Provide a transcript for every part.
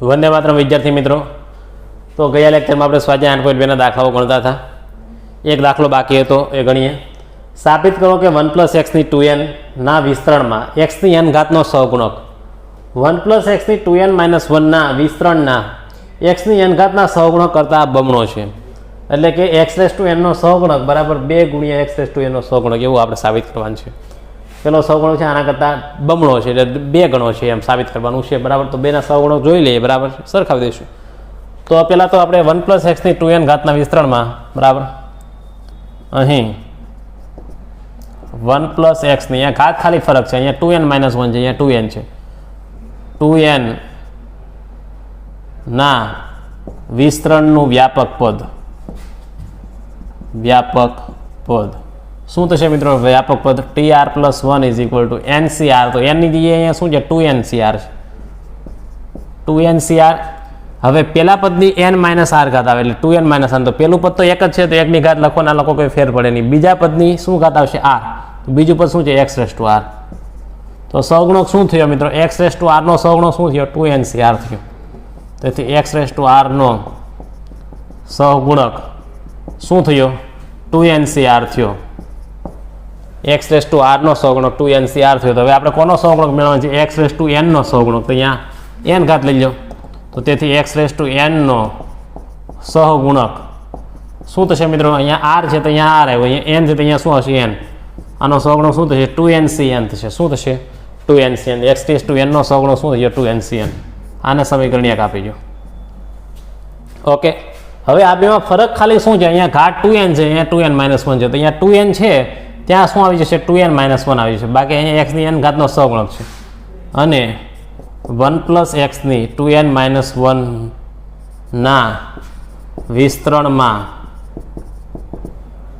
વંદે માતરમ વિદ્યાર્થી મિત્રો, તો ગયા લેક્ચરમાં આપણે સ્વાધ્યાય 8.2 દાખલાઓ ગણતા હતા. એક દાખલો બાકી હતો, એ ગણીએ. સાબિત કરો કે 1 + x ની 2n ના વિસ્તરણમાં x ની n ઘાતનો સહગુણક 1 + x ની 2n - 1 ના વિસ્તરણના x ની n ઘાતના સહગુણક કરતાં બમણો છે. એટલે કે x⁻n નો સહગુણક બરાબર 2 × x⁻n નો સહગુણક, એવું આપણે સાબિત કરવાનું છે. પેલો સહગુણક છે આના કરતાં બમણો છે, એટલે 2 ગણો છે એમ સાબિત કરવાનું છે. બરાબર, તો બેના સહગુણક જોઈ લઈએ. બરાબર, સરખાવી દઈશું. તો પહેલાં તો આપણે 1 + x ની 2n ઘાતના વિસ્તરણમાં બરાબર અહીં 1 + x ની અહીંયા ઘાત ખાલી ફરક છે, અહીંયા 2n - 1 છે, અહીંયા 2n છે. 2n ના વિસ્તરણનું વ્યાપક પદ શું થશે મિત્રો? વ્યાપક પદ tr + 1 = ncr. તો n ની જગ્યાએ અહીંયા શું છે? 2ncr છે. 2ncr. હવે પેલા પદની n - r ઘાત આવે એટલે 2n - r. તો પેલું પદ તો એક જ છે, તો એકની ઘાત લખો ના લખો કોઈ ફેર પડે નહીં. બીજા પદની શું ઘાત આવશે? r. તો બીજું પદ શું છે? x⁻r. તો સહગુણક શું થયો મિત્રો? x⁻r નો સહગુણક શું થયો? 2ncr થયો. તેથી x⁻r નો સહગુણક શું થયો? 2ncr થયો. x⁻r નો સહગુણક 2ncr થયો. તો હવે આપણે કોનો સહગુણક મેળવવાનો છે? x⁻n નો સહગુણક. તો અહીંયા n ઘાત લઈ લો. તો તેથી x⁻n નો સહગુણક શું થશે મિત્રો? અહીંયા r છે તો અહીંયા r આવ્યો, અહીંયા n છે તો અહીંયા શું હશે? n. આનો સહગુણક શું થશે? 2ncn થશે. શું થશે? 2ncn. x⁻n નો સહગુણક શું થશે? 2ncn. આને સમીકરણ 1 આપી દો. ઓકે, હવે આ બેમાં ફરક ખાલી શું છે? અહીંયા ઘાત 2n છે, અહીંયા 2n - 1 છે. તો અહીંયા 2n છે ત્યાં શું આવી જશે? 2n - 1 આવી જશે. બાકી અહીંયા x ની n ઘાતનો સહગુણક છે. અને 1 + x ની 2n - 1 ના વિસ્તરણમાં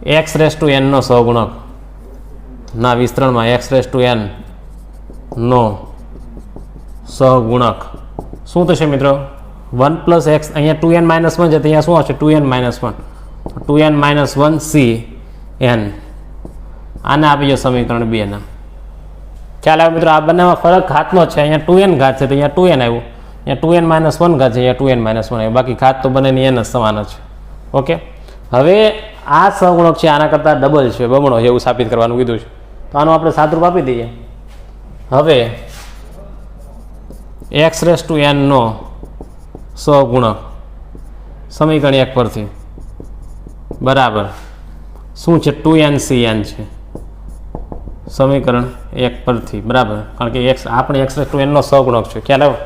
x⁻n નો સહગુણક ના વિસ્તરણમાં x⁻n નો સહગુણક શું થશે મિત્રો? 1 + x અહીંયા 2n - 1 છે, તો અહીંયા શું આવશે? 2n - 1. 2n - 1 cn. આને આપી દો સમીકરણ 2 ના. ખ્યાલ આવે મિત્રો? આ બંનેમાં ફરક ઘાતનો છે. અહીંયા 2n ઘાત છે તો અહીંયા 2n આવ્યું, અહીંયા 2n - 1 ઘાત છે, અહીંયા 2n - 1 આવ્યું. બાકી ઘાત તો બંનેની n જ સમાન છે. ઓકે, હવે આ સહગુણક છે આના કરતાં ડબલ છે, બમણો છે, એવું સાબિત કરવાનું કીધું છે. તો આનું આપણે સાદુરૂપ આપી દઈએ. હવે x⁻n નો સહગુણક સમીકરણ 1 પરથી બરાબર શું છે? 2ncn છે. સમીકરણ 1 પરથી બરાબર, કારણ કે આપણે x⁻n નો સહગુણક છે. ખ્યાલ આવ્યો?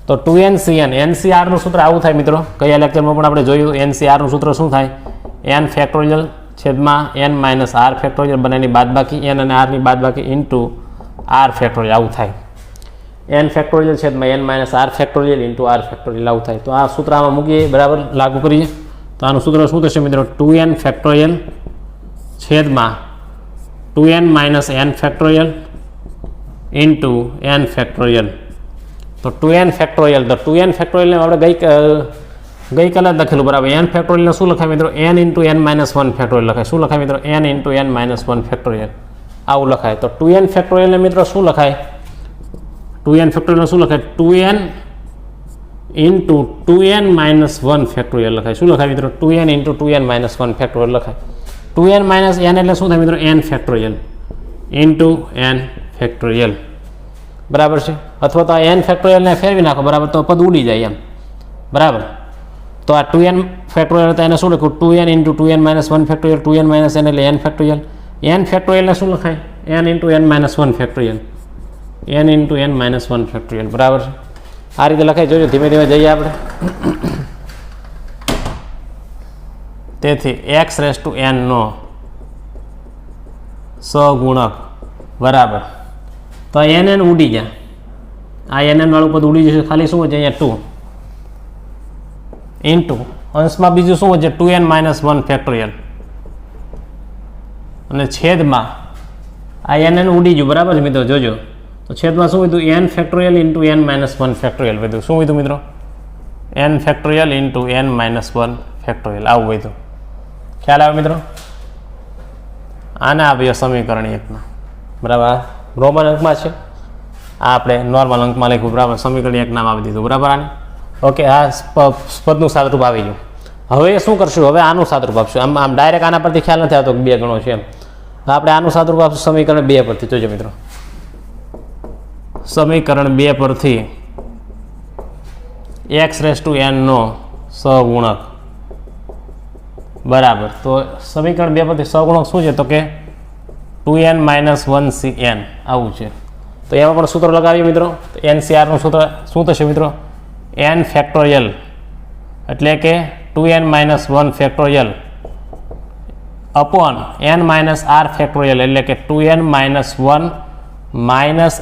તો 2ncn. ncr નું સૂત્ર આવું થાય મિત્રો. કયા લેક્ચરમાં પણ આપણે જોયું. ncr નું સૂત્ર શું થાય? n ફેક્ટોરિયલ છેદમાં n - r ફેક્ટોરિયલ બંનેની બાદબાકી, n અને r ની બાદબાકી ઇન્ટુ r ફેક્ટોરિયલ આવું થાય. n ફેક્ટોરિયલ છેદમાં n - r factorial into r factorial આવું થાય. તો આ સૂત્ર આમાં મૂકીએ, બરાબર લાગુ કરીએ. તો આનું સૂત્ર શું થશે મિત્રો? 2n ફેક્ટોરિયલ છેદમાં 2n - n factorial into n factorial. તો 2n ફેક્ટોરિયલ, તો 2n ફેક્ટોરિયલને આપણે ગઈકાલે જ લખેલું બરાબર. n ફેક્ટોરિયલને શું લખાય મિત્રો? n ઇન્ટુ n - 1 ફેક્ટોરિયલ લખાય. શું લખાય મિત્રો? n ઇન્ટુ n - 1 ફેક્ટોરિયલ આવું લખાય. તો 2n ફેક્ટોરિયલને મિત્રો શું લખાય? 2n ફેક્ટોરિયલ શું લખાય? 2n ઇન્ટુ 2n - 1 ફેક્ટોરિયલ લખાય. શું લખાય મિત્રો? 2n ઇન્ટુ 2n - 1 ફેક્ટોરિયલ લખાય. 2n - n એટલે શું થાય મિત્રો? n factorial into n factorial બરાબર છે. અથવા તો આ n ફેક્ટોરિયલને ફેરવી નાખો બરાબર, તો પદ ઉડી જાય એમ. બરાબર, તો આ 2n ફેક્ટોરિયલ હતા એને શું લખ્યું? 2n into 2n - 1 factorial. 2n - n એટલે n ફેક્ટોરિયલ. n ફેક્ટોરિયલને શું લખાય? n into n - 1 factorial. n into n - 1 factorial બરાબર છે. આ રીતે લખાય. જોજો, ધીમે ધીમે જઈએ આપણે. તેથી x⁻n નો સહગુણક બરાબર, તો n ઉડી ગયા. આ n વાળું પદ ઉડી જશે. ખાલી શું છે? અહીંયા 2 ઇન્ટુ અંશમાં બીજું શું છે? 2n - 1 ફેક્ટોરિયલ અને છેદમાં આ n ઉડી ગયું બરાબર છે મિત્રો. જોજો, તો છેદમાં શું વધ્યું? n factorial into n - 1 factorial વધ્યું. શું વધ્યું મિત્રો? n factorial into n - 1 factorial આવું વધ્યું. ખ્યાલ આવે મિત્રો? આને આપીએ સમીકરણ 1 બરાબર. આ રોમન અંકમાં છે, આ આપણે નોર્મલ અંકમાં લખ્યું બરાબર. સમીકરણ 1 નામ આપી દીધું બરાબર આને. ઓકે, આ પદનું સાદરૂપ આવી ગયું. હવે શું કરશું? હવે આનું સાદરૂપ આપશું. આમ ડાયરેક્ટ આના પરથી ખ્યાલ નથી આવતો કે 2 ગણો છે એમ. આપણે આનું સાદરૂપ આપશું સમીકરણ 2 પરથી. જોજો મિત્રો, સમીકરણ 2 પરથી x⁻n નો સહગુણક બરાબર. તો સમીકરણ 2 પરથી સહગુણક શું છે? તો કે 2n - 1cn આવું છે. તો એમાં પણ સૂત્ર લગાવીએ મિત્રો. તો NCRનું સૂત્ર શું થશે મિત્રો? n ફેક્ટોરિયલ એટલે કે 2n - 1 factorial upon n - r factorial એટલે કે 2n - 1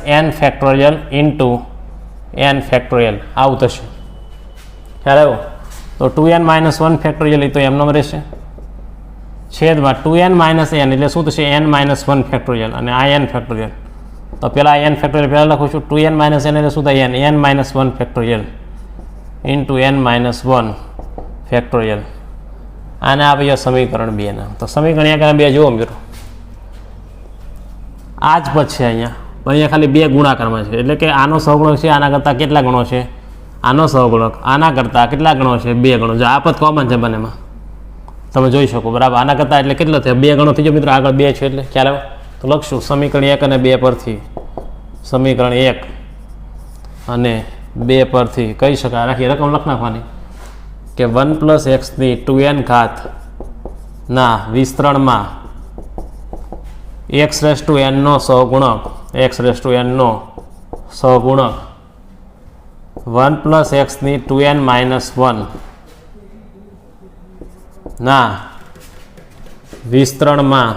- n factorial into n factorial આવું થશે. ખ્યાલ આવ્યો? તો 2n - 1 ફેક્ટોરિયલ એ તો એમનો રહેશે, છેદમાં 2n - n એટલે શું થશે? n - 1 ફેક્ટોરિયલ અને આ n ફેક્ટોરિયલ. તો પહેલાં n ફેક્ટોરિયલ પહેલાં લખું છું. 2n - n એટલે શું થાય? n - 1 factorial into n - 1 factorial. આને આપીએ સમીકરણ 2 ના. તો સમીકરણ 1 અને 2 જુઓ મિત્રો, આ જ પદ છે અહીંયા, પણ અહીંયા ખાલી 2 ગુણાકારમાં છે. એટલે કે આનો સહગુણક છે આના કરતાં કેટલા ગણો છે? આનો સહગુણક આના કરતાં કેટલા ગણો છે? 2 ગણો. જો આ પદ કોમન છે બંનેમાં, તમે જોઈ શકો બરાબર. આના કરતાં એટલે કેટલો થયો? 2 ગણો થઈ ગયો મિત્રો. આગળ 2 છે એટલે ખ્યાલ આવે. તો લખશું સમીકરણ 1 અને 2 પરથી, સમીકરણ 1 અને 2 પરથી કહી શકાય, રાખી રકમ લખ નાખવાની કે 1 + x ની 2n ઘાત ના વિસ્તરણમાં x⁻n નો સહગુણક, x⁻n નો સહગુણક 1 + x ની 2n - 1 ના વિસ્તરણના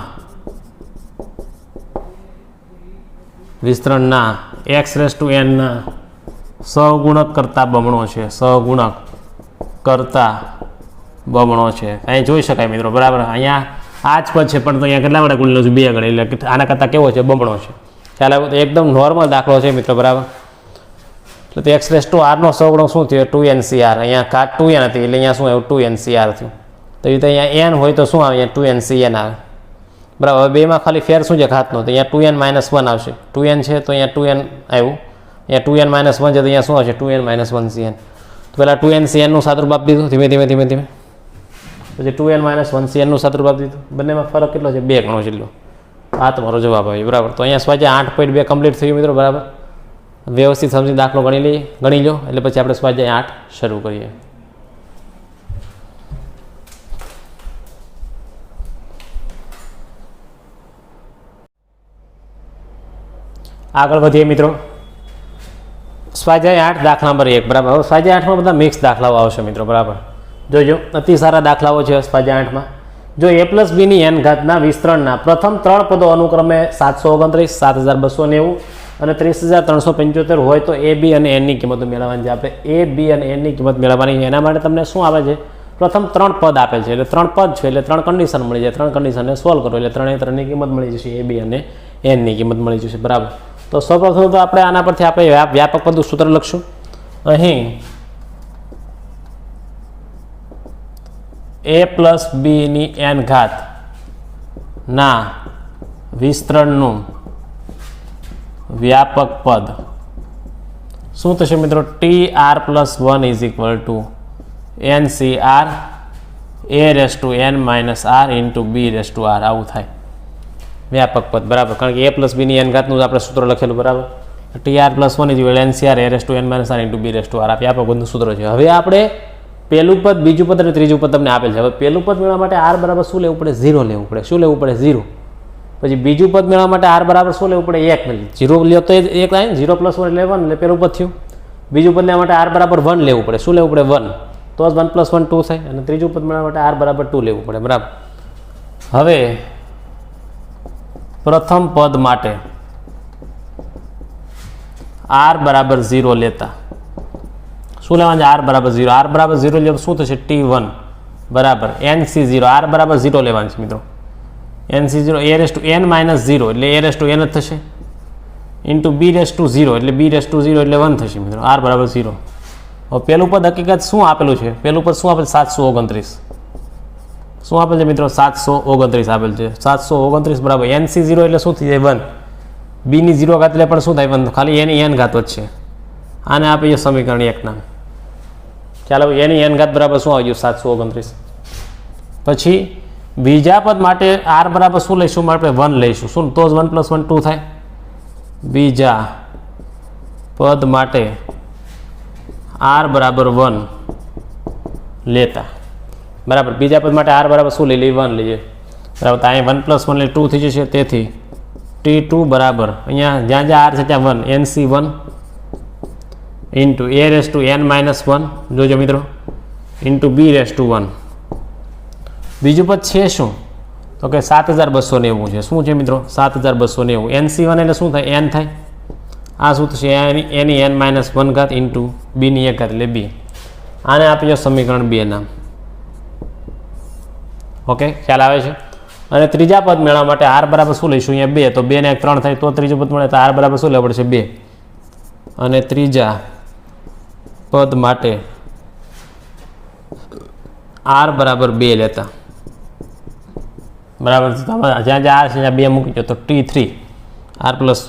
x⁻n ના સહગુણક કરતાં બમણો છે, સહગુણક કરતાં બમણો છે. અહીં જોઈ શકાય મિત્રો બરાબર. અહીંયા આ જ પદ છે પણ તો અહીંયા કેટલા વડે ગુણેલો છે? 2 ગણે. એટલે આના કરતાં કેવો છે? બમણો છે. ખ્યાલ આવ્યો? તો એકદમ નોર્મલ દાખલો છે મિત્રો બરાબર. એટલે તો x⁻r નો સહગુણક શું થયો? 2NCR. અહીંયા ઘાત 2n હતી એટલે અહીંયા શું આવ્યું? 2NCR થયું. તો એ તો અહીંયા n હોય તો શું આવે? અહીંયા 2NCn આવે બરાબર. હવે બેમાં ખાલી ફેર શું છે? ઘાતનો. તો અહીંયા 2n - 1 આવશે. 2n છે તો અહીંયા 2n આવ્યું. અહીંયા 2n - 1 છે તો અહીંયા શું આવશે? 2n - 1cn. તો પહેલાં 2NCn નું સાદરૂપ આપી દીધું ધીમે ધીમે. પછી 2n - 1cn નું સાદરૂપ આપી દીધું. બંનેમાં ફરક કેટલો છે? 2 ગણો જેટલો. આ તમારો જવાબ આવ્યો બરાબર. તો અહીંયા સ્વાધ્યાય 8.2 કમ્પ્લીટ થયું મિત્રો બરાબર. વ્યવસ્થિત સમજી દાખલો ગણી લો એટલે પછી આપણે સ્વાધ્યાય 8 શરૂ કરીએ. આગળ વધીએ મિત્રો. સ્વાધ્યાય 8 દાખલા નંબર 1 બરાબર. હવે સ્વાધ્યાય 8માં બધા મિક્સ દાખલાઓ આવશે મિત્રો બરાબર. જોજો, અતિ સારા દાખલાઓ છે સ્વાધ્યાય 8માં. જો a + b ની n ઘાતના વિસ્તરણના પ્રથમ 3 પદો અનુક્રમે 729, 7290 અને 30375 હોય તો a, b અને n ની કિંમતો મેળવવાની છે. આપણે a, b અને n ની કિંમત મેળવવાની છે. એના માટે તમને શું આવે છે? પ્રથમ 3 પદ આપેલ છે એટલે 3 પદ છે એટલે 3 કન્ડિશન મળી જાય. 3 કન્ડિશનને સોલ્વ કરો એટલે 3 ની કિંમત મળી જશે. a, b અને n ની કિંમત મળી જશે બરાબર. તો સૌપ્રથમ તો આપણે આના પરથી આપણે વ્યાપક પદનું સૂત્ર લખશું. અહીં a + b ની n ઘાત ના વિસ્તરણનું વ્યાપક પદ શું થશે મિત્રો? tr + 1 = NCR a⁻n - r × b⁻r આવું થાય વ્યાપક પદ બરાબર. કારણ કે a + b ની n ઘાતનું આપણે સૂત્ર લખેલું બરાબર. tr + 1 = NCR a⁻n - r × b⁻r આ વ્યાપક પદનું સૂત્ર છે. હવે આપણે પહેલું પદ, બીજું પદ અને ત્રીજું પદ તમને આપેલ છે. હવે પહેલું પદ મેળવવા માટે r બરાબર શું લેવું પડે? 0 લેવું પડે. શું લેવું પડે? 0. પછી બીજું પદ મેળવવા માટે r બરાબર શું લેવું પડે? 1. 0 લ્યો તો 1 થાય. 0 + 1 એટલે 1 એટલે પહેલું પદ થયું. બીજું પદ લેવા માટે r બરાબર 1 લેવું પડે. શું લેવું પડે? 1. તો જ 1 + 1 2 થાય. અને ત્રીજું પદ મેળવવા માટે r બરાબર 2 લેવું પડે બરાબર. હવે પ્રથમ પદ માટે r બરાબર 0 લેતા શું લેવાનું છે? r બરાબર 0. r બરાબર 0 લે તો શું થશે? t1 બરાબર nc0. r બરાબર 0 લેવાનું છે મિત્રો. nc0 a⁻n - 0 એટલે a⁻n જ થશે ઇન્ટુ b⁻0 એટલે b⁻0 એટલે 1 થશે મિત્રો. r બરાબર 0. હવે પેલું પદ હકીકત શું આપેલું છે? પેલું પદ શું આપેલું? 729. શું આપેલ છે મિત્રો? 729 આપેલ છે. 729 બરાબર NC0 એટલે શું થઈ જાય? 1. બીની 0 ઘાત એટલે પણ શું થાય? 1. ખાલી એની n ઘાત વધશે. આને આપીએ સમીકરણ 1 નામ. ચાલો એની n ઘાત બરાબર શું આવી ગયું? 729. પછી બીજા પદ માટે r બરાબર શું લઈશું? આપણે 1 લઈશું. શું? તો જ 1 + 1 2 થાય. બીજા પદ માટે r બરાબર 1 લેતા, બરાબર. બીજા પદ માટે r બરાબર શું લઈ લઈએ? 1 લઈએ, બરાબર. તો અહીંયા 1 + 1 એટલે 2 થઈ જશે. તેથી T2 બરાબર અહીંયા જ્યાં જ્યાં r છે ત્યાં 1 NC1 ઇન્ટુ a⁻n−1 જોજો મિત્રો ઇન્ટુ b⁻1. બીજું પદ છે શું? તો કે 7290 છે. શું છે મિત્રો? 7290. NC1 એટલે શું થાય? n થાય. આ શું થશે? એની n-1 ઘાત ઇન્ટુ બીની 1 ઘાત એટલે b. આને આપીએ સમીકરણ 2 નામ. ઓકે, ખ્યાલ આવે છે? અને ત્રીજા પદ મેળવવા માટે r બરાબર શું લઈશું? અહીંયા 2, તો 2 ને 1 3 થાય તો ત્રીજું પદ મળે. તો r બરાબર શું લેવું પડશે? 2. અને ત્રીજા પદ માટે r બરાબર 2 લેતા, બરાબર. જ્યાં જ્યાં r છે ત્યાં 2 મૂકી દો તો T3 r પ્લસ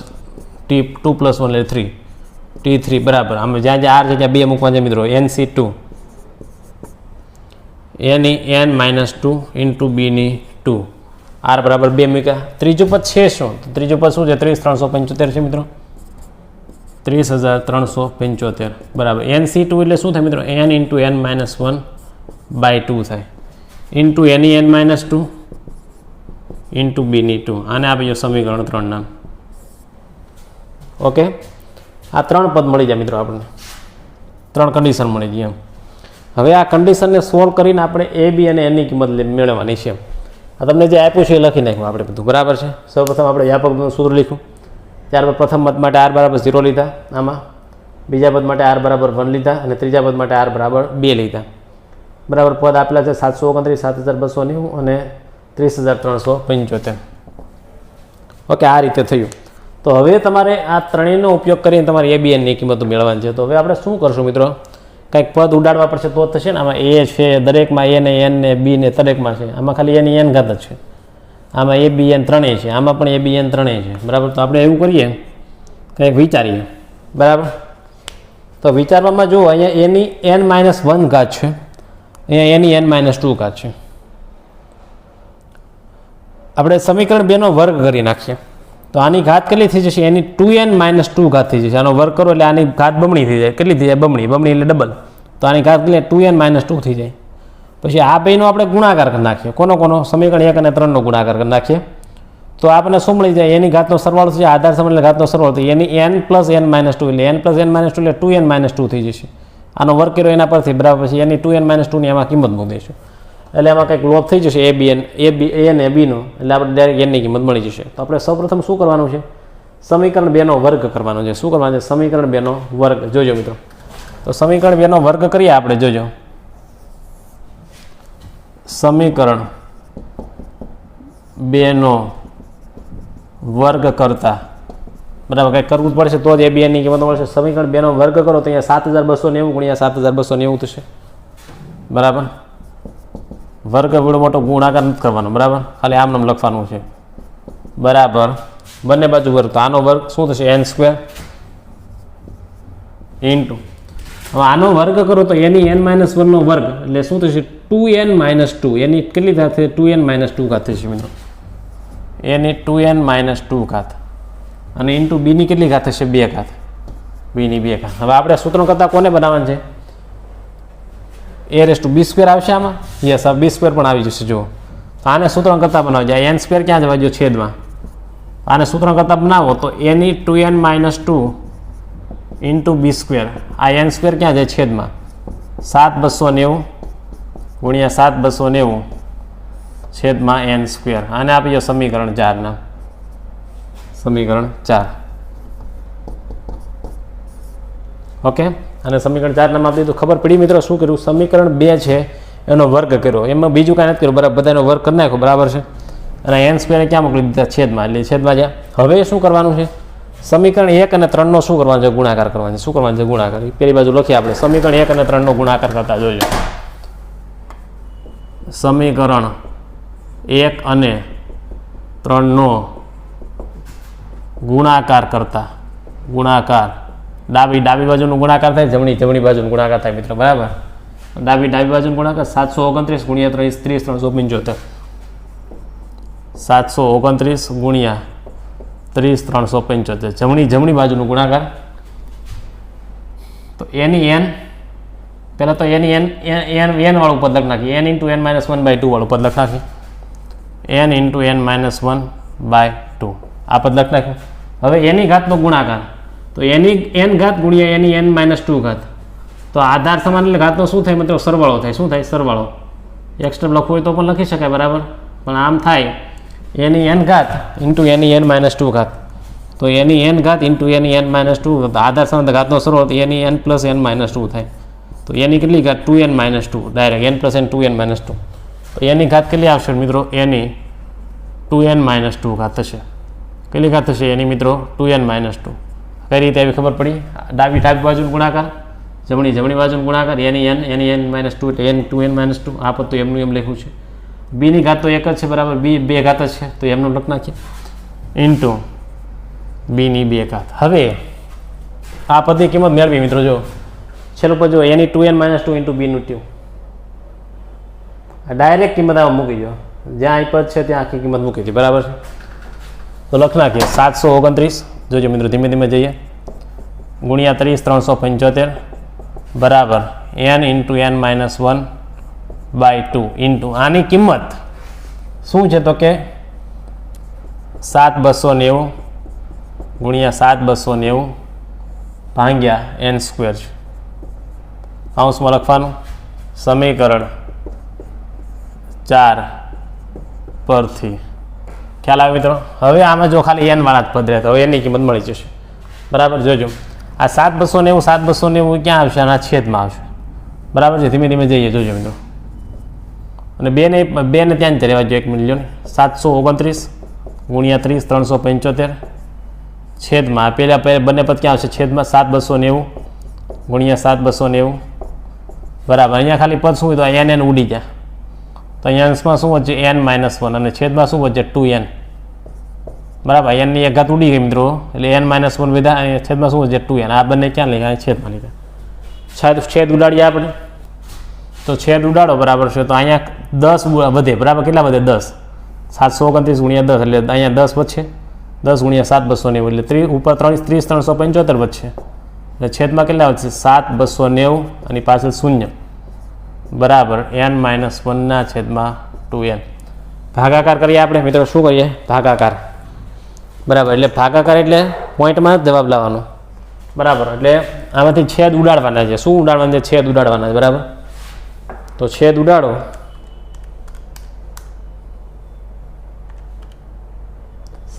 T2 + 1 એટલે 3 T3 બરાબર. આમ જ્યાં જ્યાં r છે ત્યાં 2 મૂકવા છે મિત્રો. NC2 એની n-2 ઇન્ટુ બીની 2 r બરાબર 2 મૂક્યા. ત્રીજું પદ છે શું? તો ત્રીજું પદ શું છે? 30375 છે મિત્રો. 30375 બરાબર. NC2 એટલે શું થાય મિત્રો? n ઇન્ટુ n-1/2 થાય ઇન્ટુ એની n-2 ઇન્ટુ બીની 2. આને આપીએ સમીકરણ 3 નામ. ઓકે, આ 3 પદ મળી જાય મિત્રો. આપણને 3 કન્ડિશન મળી ગઈ એમ. હવે આ કન્ડિશનને સોલ્વ કરીને આપણે a, b અને n ની કિંમત મેળવવાની છે. આ તમને જે આપ્યું છે એ લખી નાખ્યું આપણે બધું, બરાબર છે. સૌપ્રથમ આપણે વ્યાપકનું સૂત્ર લખ્યું. ત્યારબાદ પ્રથમ પદ માટે r બરાબર 0 લીધા આમાં, બીજા પદ માટે r બરાબર 1 લીધા અને ત્રીજા પદ માટે r બરાબર 2 લીધા, બરાબર. પદ આપેલા છે 729, 7290 અને 30375. ઓકે, આ રીતે થયું. તો હવે તમારે આ ત્રણેયનો ઉપયોગ કરીને તમારે a, b, n ની કિંમતો મેળવવાની છે. તો હવે આપણે શું કરશું મિત્રો? કંઈક પદ ઉડાડવા પડશે તો થશે ને. આમાં a છે દરેકમાં, a ને n ને b ને દરેકમાં છે. આમાં ખાલી એની n ઘાત જ છે. આમાં a, b, n ત્રણેય છે. આમાં પણ a, b, n ત્રણેય છે, બરાબર. તો આપણે એવું કરીએ, કંઈક વિચારીએ, બરાબર. તો વિચારવામાં જુઓ, અહીંયા એની n-1 ઘાત છે, અહીંયા એની n-2 ઘાત છે. આપણે સમીકરણ 2 નો વર્ગ કરી નાખીએ તો આની ઘાત કેટલી થઈ જશે? એની 2n-2 ઘાત થઈ જશે. આનો વર્ગ કરો એટલે આની ઘાત બમણી થઈ જાય. કેટલી થઈ જાય? બમણી. બમણી એટલે ડબલ. તો આની ઘાત કેટલી? 2n-2 થઈ જાય. પછી આ બેનો આપણે ગુણાકાર કરી નાખીએ. કોનો? સમીકરણ 1 અને 3 નો ગુણાકાર કરી નાખીએ તો આપણને શું મળી જાય? એની ઘાતનો સરવાળો છે, આધાર સમય એટલે ઘાતનો સરવાળો. તો એની n + n-2 એટલે n + n-2 એટલે 2n-2 થઈ જશે. આનો વર્ગ કર્યો એના પરથી, બરાબર. પછી એની 2n-2 ની આમાં કિંમત મૂકી દઈશું એટલે એમાં કંઈક લોપ થઈ જશે a અને b નો, એટલે આપણે ડાયરેક્ટ n ની કિંમત મળી જશે. તો આપણે સૌપ્રથમ શું કરવાનું છે? સમીકરણ 2 નો વર્ગ કરવાનો છે. શું કરવાનું છે? સમીકરણ 2 નો વર્ગ. જોજો મિત્રો, તો સમીકરણ 2 નો વર્ગ કરીએ આપણે. જોજો, સમીકરણ 2 નો વર્ગ કરતા, બરાબર, કંઈક કરવું પડશે તો જ a, b, n ની કિંમત મળશે. સમીકરણ 2 નો વર્ગ કરો તો અહીંયા 7290 ગુણ્યા 7290 થશે, બરાબર. વર્ગ એવડો મોટો ગુણાકાર નથી કરવાનો, બરાબર. ખાલી આમ નામ લખવાનું છે, બરાબર. બંને બાજુ વર્ગ. તો આનો વર્ગ શું થશે? n² ઇન્ટુ, હવે આનો વર્ગ કરો તો એની n-1 નો વર્ગ એટલે શું થશે? 2n-2. એની કેટલી ઘાત થશે? 2n-2 ઘાત થશે મિત્રો. એની 2n-2 ઘાત અને ઇન્ટુ બીની કેટલી ઘાત થશે? 2 ઘાત. બીની 2 ઘાત. હવે આપણે સૂત્રો કરતા કોને બનાવવાનું છે? a⁻b² આવશે આમાં. યસ, આ b² પણ આવી જશે. જુઓ, આને સૂત્ર કરતા બનાવો જાય. n² ક્યાં જવા જો? છેદમાં. આને સૂત્ર કરતા બનાવો તો એની 2n-2 ઇન્ટુ b². આ n² ક્યાં જાય? છેદમાં. 7290 ગુણ્યા 7290 છેદમાં n². આને આપીએ સમીકરણ 4 ના. સમીકરણ 4. ઓકે, અને સમીકરણ 4 નામ આપી દીધું. ખબર પડી મિત્રો શું કર્યું? સમીકરણ 2 છે એનો વર્ગ કર્યો, એમાં બીજું કાંઈ નથી કર્યું, બરાબર. બધાનો વર્ગ કરી નાખ્યો, બરાબર છે. અને n² ક્યાં મોકલી દીધા? છેદમાં. એટલે છેદમાં જ્યાં. હવે શું કરવાનું છે? સમીકરણ 1 અને 3 નો શું કરવાનું છે? ગુણાકાર કરવાનો છે. શું કરવાનું છે? ગુણાકાર. પેલી બાજુ લખીએ આપણે. સમીકરણ 1 અને 3 નો ગુણાકાર કરતા જોજો. સમીકરણ 1 અને 3નો ગુણાકાર કરતા ડાબી બાજુનો ગુણાકાર થાય, જમણી બાજુનો ગુણાકાર થાય મિત્રો, બરાબર. ડાબી બાજુનો ગુણાકાર 729 ગુણ્યા 30 375. 729 ગુણ્યા 30 375. જમણી બાજુનો ગુણાકાર. તો એની એન પહેલાં તો એની એન વાળું પદ લખ નાખી, n × n - 1/2 વાળું પદ લખ નાખી, n × n - 1/2 આ પદ લખ નાખ્યું. હવે એની ઘાતનો ગુણાકાર, તો એની n ઘાત ગુણ્યા એની n - 2 ઘાત. તો આધાર સમાન એટલે ઘાતનો શું થાય મતલબ સરવાળો થાય. શું થાય? સરવાળો. એક્સ્ટ્રા લખવું હોય તો પણ લખી શકાય, બરાબર, પણ આમ થાય એની n ઘાત ઇન્ટુ એની n - 2 ઘાત. તો એની n ઘાત ઇન્ટુ એની n - 2, આધાર સમાન ઘાતનો સરવાળો, તો એની n + n - 2 થાય. તો એની કેટલી ઘાત? 2n - 2, direct n + n 2n - 2. તો એની ઘાત કેટલી આવશે મિત્રો? એની 2n - 2 ઘાત થશે. કેટલી ઘાત થશે એની મિત્રો? 2n - 2. કઈ રીતે આવી ખબર પડી? ડાબી બાજુનો ગુણાકાર, જમણી બાજુનો ગુણાકાર, એની n - 2 એટલે n 2n - 2. આ પદ તો એમનું એમ લખ્યું છે. બીની ઘાત તો એક જ છે, બરાબર, બી 2 ઘાત જ છે, તો એમનું લખ નાખીએ ઇન્ટુ બીની 2 ઘાત. હવે આ પદની કિંમત મેળવી મિત્રો. જો છેલ્લું પદ જો એની 2n - 2 ઇન્ટુ બીનું 2. ડાયરેક્ટ કિંમત આમાં મૂકી દો, જ્યાં આ પદ છે ત્યાં આખી કિંમત મૂકી હતી, બરાબર છે. તો લખ નાખીએ 729, જોજો મિત્રો ધીમે જઈએ, ગુણ્યા 30 375 બરાબર n × n - 1/2 ઇન્ટુ આની કિંમત શું છે? તો કે 7290 ગુણ્યા 7290 ભાગ્યા n² છે. કૌંસમાં લખવાનું સમીકરણ 4 પરથી. ખ્યાલ આવે મિત્રો? હવે આમાં જો ખાલી n વાળા જ પદ રહેતા હવે એની કિંમત મળી જશે, બરાબર. જોજો આ 7290 ક્યાં આવશે? આના છેદમાં આવશે, બરાબર છે. ધીમે જઈએ, જોજો મિત્રો. અને બે ને ત્યાં જ રહેવા જોઈએ. 1 મિનિટ લો ને. 729 ગુણ્યા 30 375 છેદમાં પહેલા બંને પદ ક્યાં આવશે? છેદમાં 7290 ગુણ્યા 7290 બરાબર. અહીંયા ખાલી પદ શું હોય? તો n ઉડી જાય. તો અહીંયા અંશમાં શું વધશે? n - 1 અને છેદમાં શું વધશે? 2n, બરાબર. n ની 1 ઘાત ઉડી ગઈ મિત્રો, એટલે n - 1 વિધા છેદમાં શું વધશે? 2n. આ બંને ક્યાં લઈ ગયા? છેદમાં લીધા. છેદ ઉડાડીએ આપણે, તો છેદ ઉડાડો, બરાબર છે. તો અહીંયા 10 વધે, બરાબર. કેટલા વધે? 10. 729 ગુણ્યા 10 એટલે અહીંયા 10 વધશે. 10 ગુણ્યા 7290 એટલે ઉપર 30 375 વધશે. એટલે છેદમાં કેટલા વધશે? 7290 અને પાછળ 0 બરાબર n - 1/2n. ભાગાકાર કરીએ આપણે મિત્રો. શું કરીએ? ભાગાકાર, બરાબર. એટલે ભાગાકાર એટલે પોઈન્ટમાં જ જવાબ લાવવાનો, બરાબર. એટલે આમાંથી છેદ ઉડાડવાના છે. શું ઉડાડવાના છે? છેદ ઉડાડવાના છે, બરાબર. તો છેદ ઉડાડો,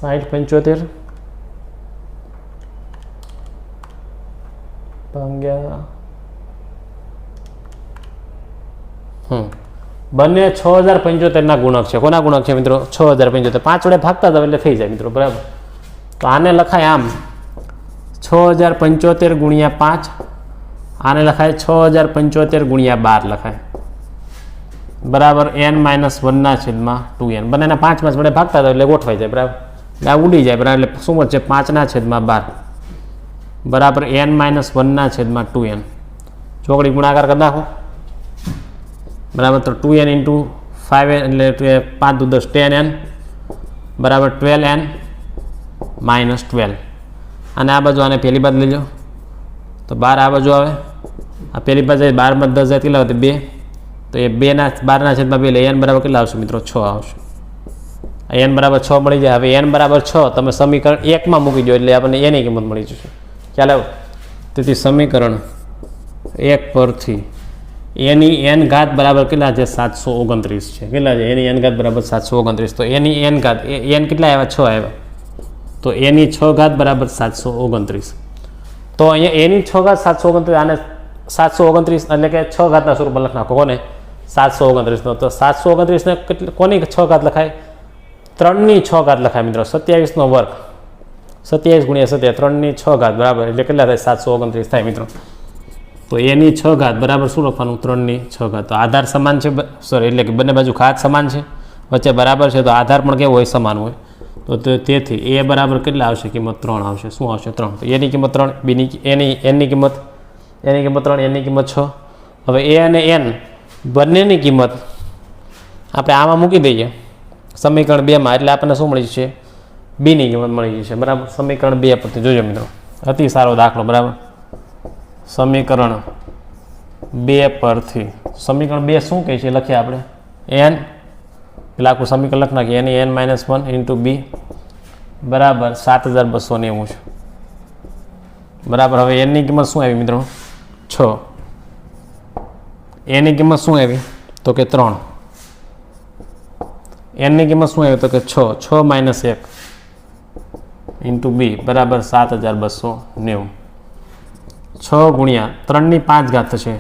6075 ભાગ્યા બંને 6075 ગુણક છે. કોના ગુણક છે મિત્રો? 6075. 5 વડે ભાગતા જાવ એટલે થઈ જાય મિત્રો, બરાબર. તો આને લખાય આમ 6075 ગુણ્યા 5, આને લખાય 6075 ગુણ્યા 12 લખાય, બરાબર. n - 1/2n. બંનેના 5 વડે ભાગતા જાવ એટલે ગોઠવાઈ જાય, બરાબર. એટલે આ ઉડી જાય, બરાબર. એટલે શું વધશે? 5/12 બરાબર n - 1/2n. ચોકડી ગુણાકાર કરી નાખો, બરાબર. તો 2n × 5 એટલે 5 × 10 10n બરાબર 12n - 12. અને આ બાજુ આને પહેલી બાજુ લઈ લો તો 12 આ બાજુ આવે. આ પહેલી બાજુ 12 માં 10 જાય કેટલા આવે? 2. તો એ 12 છેદમાં 2 એટલે n બરાબર કેટલા આવશે મિત્રો? 6 આવશે. n બરાબર 6 મળી જાય. હવે n બરાબર 6 તમે સમીકરણ 1 માં મૂકી દો એટલે આપણને એની કિંમત મળી જશે. ખ્યાલ આવ્યો? તેથી સમીકરણ 1 પરથી એની n ઘાત બરાબર કેટલા છે? 729 છે. કેટલા છે? એની n ઘાત બરાબર 729. તો એની n ઘાત n કેટલા આવ્યા? 6 આવ્યા. તો એની 6 ઘાત બરાબર 729. તો અહીંયા એની 6 ઘાત 729, આને 729 એટલે કે 6 ઘાતના સ્વરૂપમાં લખ નાખો. કોને? 729 નો. તો 729 ને કેટલી કોની 6 ઘાત લખાય? 3 ની 6 ઘાત લખાય મિત્રો. 27 નો વર્ગ, 27 ગુણ્યા 27 3 ની 6 ઘાત બરાબર એટલે કેટલા થાય? 729 થાય મિત્રો. તો એની 6 ઘાત બરાબર શું લખવાનું 3ની 6 ઘાત. તો આધાર સમાન છે, સોરી એટલે કે બંને બાજુ ઘાત સમાન છે, વચ્ચે બરાબર છે, તો આધાર પણ કેવો હોય સમાન હોય. તો તેથી એ બરાબર કેટલા આવશે? કિંમત 3 આવશે. શું આવશે? 3. તો એની કિંમત 3, બીની એની કિંમત 3, એની કિંમત 6. હવે એ અને એન બંનેની કિંમત આપણે આમાં મૂકી દઈએ સમીકરણ 2માં, એટલે આપણને શું મળી જશે? બીની કિંમત મળી જશે. બરાબર. સમીકરણ 2 પરથી જોજો મિત્રો, અતિ સારો દાખલો. બરાબર. સમીકરણ 2 પરથી સમીકરણ 2 શું કહે છે લખીએ આપણે? એન પેલા આખું સમીકરણ લખ નાખીએ. એની n-1 ઇન્ટુ બી બરાબર 7290 છે. બરાબર. હવે એનની કિંમત શું આવી મિત્રો? 6. એની કિંમત શું આવી? તો કે 3. એનની કિંમત શું આવી? તો કે 6. 6 - 1 ઇન્ટુ બી બરાબર 7290. 6 ગુણ્યા 3ની 5 ઘાત થશે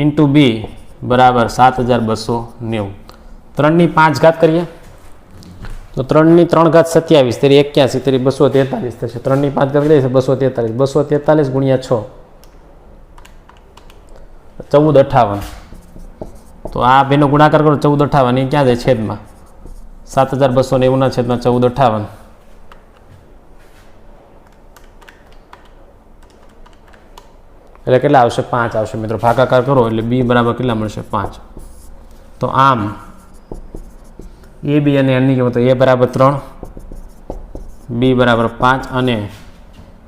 ઇન્ટુ બી બરાબર 7290. 3ની 5 ઘાત કરીએ તો 3ની 3 ઘાત 27, તેરી 81, તેરી 243 થશે. 3ની 5 ઘાત કરીએ 243. 243 ગુણ્યા 6 1458. તો આ બેનો ગુણાકાર કરો 1458. એ ક્યાં જાય? છેદમાં 7290 છેદમાં 1458. એટલે કેટલા આવશે? 5 આવશે મિત્રો. ભાગાકાર કરો એટલે બી બરાબર કેટલા મળશે? 5. તો આમ એ બી અને એનની કિંમત એ બરાબર 3, બી બરાબર 5 અને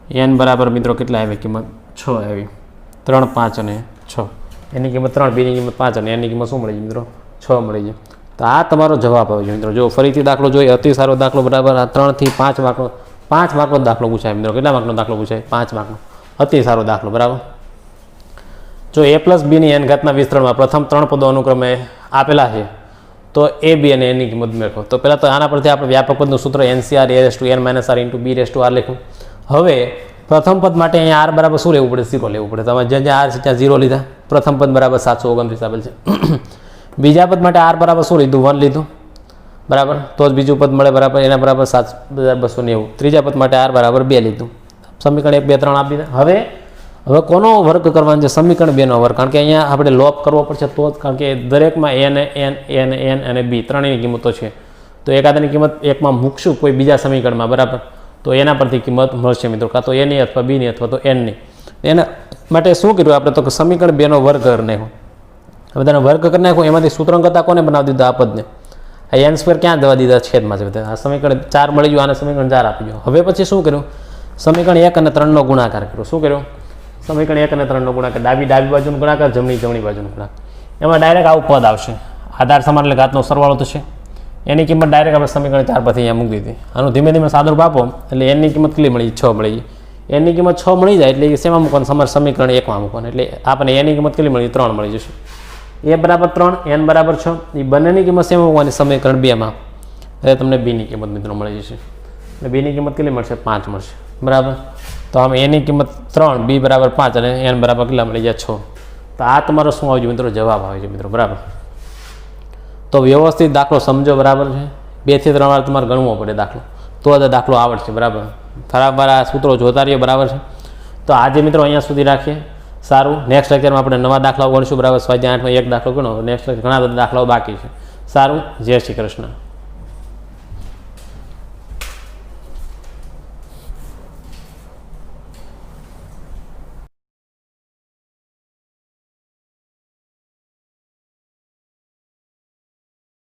એન બરાબર મિત્રો કેટલા આવી? કિંમત 6 આવી. 3, 5 અને 6. એની કિંમત 3, બીની કિંમત 5 અને એની કિંમત શું મળી જાય મિત્રો? 6 મળી જાય. તો આ તમારો જવાબ આવ્યો મિત્રો. જો ફરીથી દાખલો જોઈએ, અતિ સારો દાખલો. બરાબર. આ 3 થી 5 માર્કનો 5 માર્કનો દાખલો પૂછાય મિત્રો. કેટલા માર્કનો દાખલો પૂછાય? 5 માર્કનો. અતિ સારો દાખલો. બરાબર. જો a પ્લસ બીની એન ઘાતના વિસ્તરણમાં પ્રથમ 3 પદો અનુક્રમે આપેલા છે, તો એ બી અને એની કિંમત મેળવો. તો પહેલાં તો આના પરથી આપણે વ્યાપક પદનું સૂત્ર NCR a(n - r × b(r) લખ્યું. હવે પ્રથમ પદ માટે અહીંયા આર બરાબર શું લેવું પડે? 0 લેવું પડે. તમે જ્યાં આર છે ત્યાં 0 લીધા. પ્રથમ પદ બરાબર 729 આપેલ છે. બીજા પદ માટે આર બરાબર શું લીધું? 1 લીધું. બરાબર. તો જ બીજું પદ મળે. બરાબર. એના બરાબર 7290. ત્રીજા પદ માટે આર બરાબર 2 લીધું. સમીકરણ 1, 2, 3 આપી દીધા. હવે કોનો વર્ગ કરવાનો છે? સમીકરણ 2નો વર્ગ. કારણ કે અહીંયા આપણે લોપ કરવો પડશે તો જ, કારણ કે દરેકમાં એન અને બી ત્રણેયની કિંમતો છે. તો એકાદાની કિંમત એકમાં મૂકશું કોઈ બીજા સમીકરણમાં. બરાબર. તો એના પરથી કિંમત મળશે મિત્રો, કાં તો એની અથવા બીની અથવા તો એનની. એના માટે શું કર્યું આપણે? તો કે સમીકરણ 2નો વર્ગ કરી નાખ્યો. હવે તેનો વર્ગ કરી નાખ્યો. એમાંથી સૂત્રંકતા કોને બનાવી દીધા? આ પદને. આ n² ક્યાં જવા દીધા? છેદમાં છે. આ સમીકરણ 4 મળી ગયું, આને સમીકરણ 4 આપી ગયો. હવે પછી શું કર્યું? સમીકરણ 1 અને 3નો ગુણાકાર કર્યો. શું કર્યું? સમીકરણ 1 અને 3નો ગુણાકાર. ડાબી બાજુનો ગુણાકાર, જમણી બાજુનો ગુણાકાર. એમાં ડાયરેક્ટ આવું પદ આવશે. આધાર સમાન એટલે ઘાતનો સરવાળો થશે. એની કિંમત ડાયરેક્ટ આપણે સમીકરણ 4 પરથી અહીંયા મૂકી દીધી. આનું ધીમે ધીમે સાદુરૂપ આપો એટલે એનની કિંમત કેટલી મળી? 6 મળી. એનની કિંમત 6 મળી જાય એટલે શેમાં મૂકવાનું? તમારે સમીકરણ 1માં મૂકવાનું. એટલે આપણને એની કિંમત કેટલી મળી? 3 મળી જશે. એ બરાબર 3, એન બરાબર 6. એ બંનેની કિંમત શેમાં મૂકવાની? સમીકરણ 2માં. એટલે તમને બીની કિંમત મિત્રો મળી જશે. એટલે બીની કિંમત કેટલી મળશે? 5 મળશે. બરાબર. તો આમ એની કિંમત 3, બી બરાબર 5 અને એન બરાબર કેટલા મળી જાય? 6. તો આ તમારો શું આવે છે મિત્રો? જવાબ આવે છે મિત્રો. બરાબર. તો વ્યવસ્થિત દાખલો સમજો. બરાબર છે. 2 થી 3 વાર તમારે ગણવો પડે દાખલો, તો જ દાખલો આવડશે. બરાબર. બરાબર. આ સૂત્રો જોતા રહીએ. બરાબર છે. તો આજે મિત્રો અહીંયા સુધી રાખીએ. સારું. નેક્સ્ટ લેક્ચરમાં આપણે નવા દાખલાઓ ગણશું. બરાબર. સ્વાધ્યાય 8માં એક દાખલો ગણો. નેક્સ્ટ ઘણા બધા દાખલાઓ બાકી છે. સારું. જય શ્રી કૃષ્ણ.